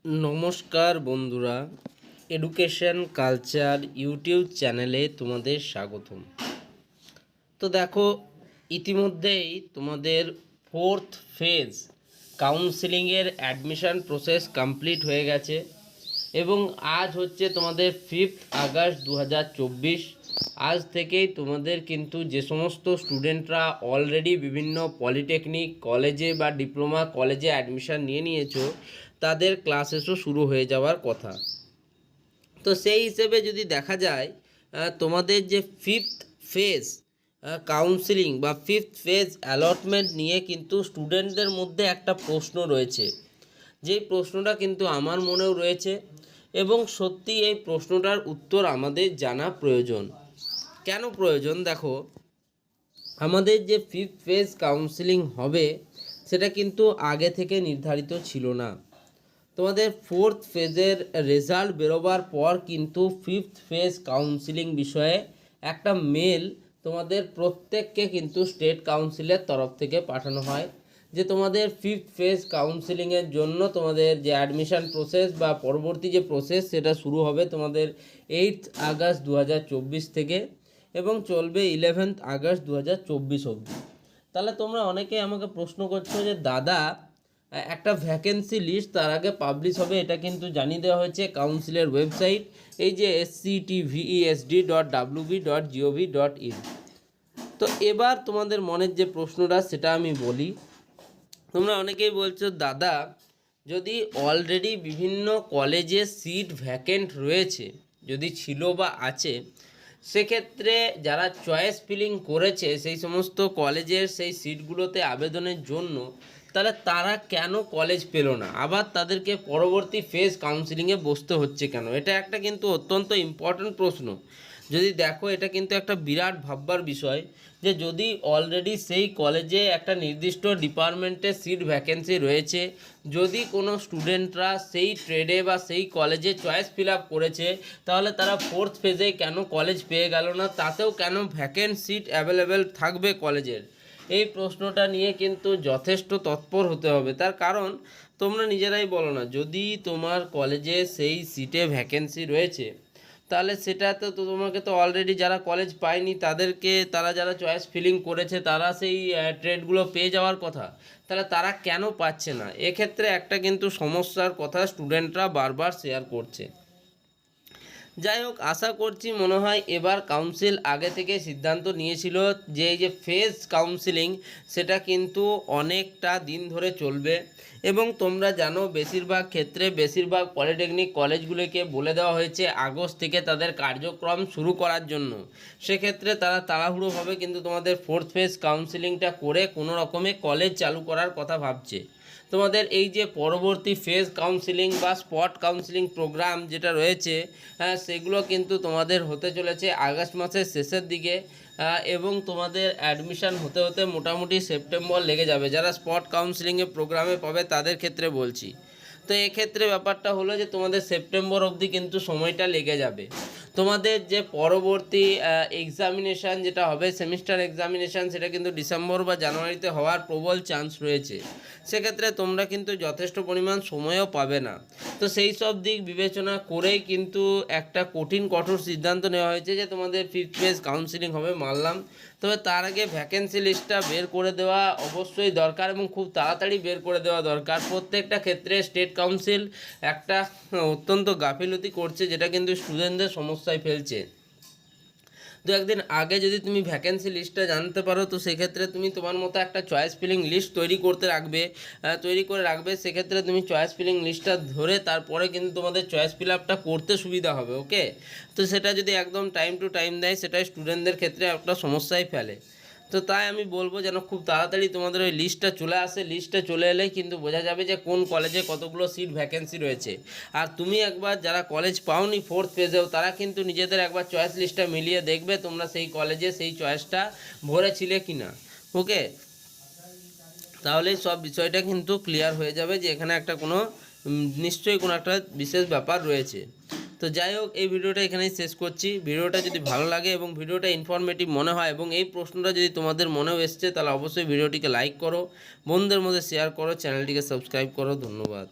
নমস্কার বন্ধুরা, education culture YouTube চ্যানেলে তোমাদের স্বাগতম। তো দেখো, ইতিমধ্যেই তোমাদের ফোর্থ ফেজ কাউন্সেলিংয়ের অ্যাডমিশন প্রসেস কমপ্লিট হয়ে গেছে এবং আজ হচ্ছে তোমাদের 5 আগস্ট 2024। আজ থেকেই তোমাদের কিন্তু যে সমস্ত স্টুডেন্টরা অলরেডি বিভিন্ন পলিটেকনিক কলেজে বা ডিপ্লোমা কলেজে অ্যাডমিশন নিয়ে নিয়েছো, তাদের ক্লাসেসও শুরু হয়ে যাওয়ার কথা। তো সেই হিসেবে যদি দেখা যায়, তোমাদের যে ফিফথ ফেজ কাউন্সিলিং বা ফিফথ ফেজ অ্যালটমেন্ট নিয়ে কিন্তু স্টুডেন্টদের মধ্যে একটা প্রশ্ন রয়েছে, যেই প্রশ্নটা কিন্তু আমার মনেও রয়েছে এবং সত্যি এই প্রশ্নটার উত্তর আমাদের জানা প্রয়োজন। কেন প্রয়োজন? দেখো, আমাদের যে ফিফথ ফেজ কাউন্সিলিং হবে সেটা কিন্তু আগে থেকে নির্ধারিত ছিল না। তোমাদের ফোর্থ ফেজের রেজাল্ট বেরোবার পর কিন্তু ফিফথ ফেজ কাউন্সিলিং বিষয়ে একটা মেল তোমাদের প্রত্যেককে কিন্তু স্টেট কাউন্সিলের তরফ থেকে পাঠানো হয় যে তোমাদের ফিফথ ফেজ কাউন্সিলিংয়ের জন্য তোমাদের যে অ্যাডমিশান প্রসেস বা পরবর্তী যে প্রসেস সেটা শুরু হবে তোমাদের 8 আগস্ট 2024 থেকে এবং চলবে 11 আগস্ট 2024 অবধি। তাহলে তোমরা অনেকেই আমাকে প্রশ্ন করছো যে দাদা, একটা ভ্যাকেন্সি লিস্ট তার আগে পাবলিশ হবে, এটা কিন্তু জানিয়ে দেওয়া হয়েছে কাউন্সিলের ওয়েবসাইট, এই যে sctvesd.wb.gov.in। তো এবার তোমাদের মনের যে প্রশ্নটা সেটা আমি বলি। তোমরা অনেকেই বলছো দাদা, যদি অলরেডি বিভিন্ন কলেজে সিট ভ্যাকেন্ট রয়েছে, যদি ছিল বা আছে, সেক্ষেত্রে যারা চয়েস ফিলিং করেছে সেই সমস্ত কলেজের সেই সিটগুলোতে আবেদনের জন্য, তাহলে তারা কেন কলেজ পেল না, আবার তাদেরকে পরবর্তী ফেজ কাউন্সিলিংয়ে বসতে হচ্ছে কেন? এটা একটা কিন্তু অত্যন্ত ইম্পর্ট্যান্ট প্রশ্ন। যদি দেখো, এটা কিন্তু একটা বিরাট ভাববার বিষয় যে যদি অলরেডি সেই কলেজে একটা নির্দিষ্ট ডিপার্টমেন্টে সিট ভ্যাকেন্সি রয়েছে, যদি কোনো স্টুডেন্টরা সেই ট্রেডে বা সেই কলেজে চয়েস ফিল আপ করেছে, তাহলে তারা ফোর্থ ফেজে কেন কলেজ পেয়ে গেল না, তাতেও কেন ভ্যাকেন্ট সিট অ্যাভেলেবেল থাকবে কলেজের? এই প্রশ্নটা নিয়ে কিন্তু যথেষ্ট তৎপর হতে হবে। তার কারণ তোমরা নিজেরাই বলো না, যদি তোমার কলেজে সেই সিটে ভ্যাকেন্সি রয়েছে, তাহলে সেটাতে তো তোমাকে তো অলরেডি যারা কলেজ পায়নি তাদেরকে, তারা যারা চয়েস ফিলিং করেছে তারা সেই ট্রেডগুলো পেয়ে যাওয়ার কথা, তাহলে তারা কেন পাচ্ছে না? এক্ষেত্রে একটা কিন্তু সমস্যার কথা স্টুডেন্টরা বারবার শেয়ার করছে। যাই হোক, আশা করছি মনে হয় এবার কাউন্সিল আগে থেকে সিদ্ধান্ত নিয়েছিল যে এই যে ফেজ কাউন্সিলিং সেটা কিন্তু অনেকটা দিন ধরে চলবে এবং তোমরা জানো বেশিরভাগ ক্ষেত্রে বেশিরভাগ পলিটেকনিক কলেজগুলিকে বলে দেওয়া হয়েছে আগস্ট থেকে তাদের কার্যক্রম শুরু করার জন্য। সেক্ষেত্রে তারা তাড়াহুড়োভাবে কিন্তু তোমাদের ফোর্থ ফেজ কাউন্সিলিংটা করে কোনো রকমে কলেজ চালু করার কথা ভাবছে। তোমাদের এই যে পরবর্তী ফেজ কাউন্সিলিং বা স্পট কাউন্সিলিং প্রোগ্রাম যেটা রয়েছে, সেগুলো কিন্তু তোমাদের হতে চলেছে আগস্ট মাসের শেষের দিকে এবং তোমাদের অ্যাডমিশান হতে হতে মোটামুটি সেপ্টেম্বর লেগে যাবে। যারা স্পট কাউন্সিলিংয়ে প্রোগ্রামে পাবে তাদের ক্ষেত্রে বলছি। তো এক্ষেত্রে ব্যাপারটা হলো যে তোমাদের সেপ্টেম্বর অবধি কিন্তু সময়টা লেগে যাবে। তোমাদের যে পরবর্তী এক্সামিনেশান যেটা হবে, সেমিস্টার এক্সামিনেশান, সেটা কিন্তু ডিসেম্বর বা জানুয়ারিতে হওয়ার প্রবল চান্স রয়েছে। সেক্ষেত্রে তোমরা কিন্তু যথেষ্ট পরিমাণ সময়ও পাবে না। তো সেই সব দিক বিবেচনা করেই কিন্তু একটা কঠোর সিদ্ধান্ত নেওয়া হয়েছে যে তোমাদের ফিফথ ফেজ কাউন্সিলিং হবে, মানলাম। তবে তার আগে ভ্যাকেন্সি লিস্টটা বের করে দেওয়া অবশ্যই দরকার এবং খুব তাড়াতাড়ি বের করে দেওয়া দরকার। প্রত্যেকটা ক্ষেত্রে স্টেট কাউন্সিল একটা অত্যন্ত গাফিলতি করছে, যেটা কিন্তু স্টুডেন্টদের সমস্যায় ফেলছে। দু একদিন আগে যদি তুমি ভ্যাকেন্সি লিস্টটা জানতে পারো, তো সেক্ষেত্রে তুমি তোমার মতো একটা চয়েস ফিলিং লিস্ট তৈরি করে রাখবে। সেক্ষেত্রে তুমি চয়েস ফিলিং লিস্টটা ধরে তারপরে কিন্তু তোমাদের চয়েস ফিল আপটা করতে সুবিধা হবে। ওকে, তো সেটা যদি একদম টাইম টু টাইম দেয়, সেটাই স্টুডেন্টদের ক্ষেত্রে একটা সমস্যায় ফেলে। তো তাই আমি বলবো যেন খুব তাড়াতাড়ি তোমাদের ওই লিস্টটা চলে আসে। লিস্টে চলে এলেই কিন্তু বোঝা যাবে যে কোন কলেজে কতগুলো সিট ভ্যাকেন্সি রয়েছে। আর তুমি একবার যারা কলেজ পাওনি ফোর্থ ফেজেও, তারা কিন্তু নিজেদের একবার চয়েস লিস্টটা মিলিয়ে দেখবে তোমরা সেই কলেজে সেই চয়েসটা ভরেছিলে কি না। ওকে, তাহলে সব বিষয়টা কিন্তু ক্লিয়ার হয়ে যাবে যে এখানে একটা কোনো নিশ্চয়ই কোনো একটা বিশেষ ব্যাপার রয়েছে। তো যাই হোক, এই ভিডিওটা এখানেই শেষ করছি। ভিডিওটা যদি ভালো লাগে এবং ভিডিওটা ইনফরমেটিভ মনে হয় এবং এই প্রশ্নটা যদি তোমাদের মনেও এসছে, তাহলে অবশ্যই ভিডিওটিকে লাইক করো, বন্ধুদের মধ্যে শেয়ার করো, চ্যানেলটিকে সাবস্ক্রাইব করো। ধন্যবাদ।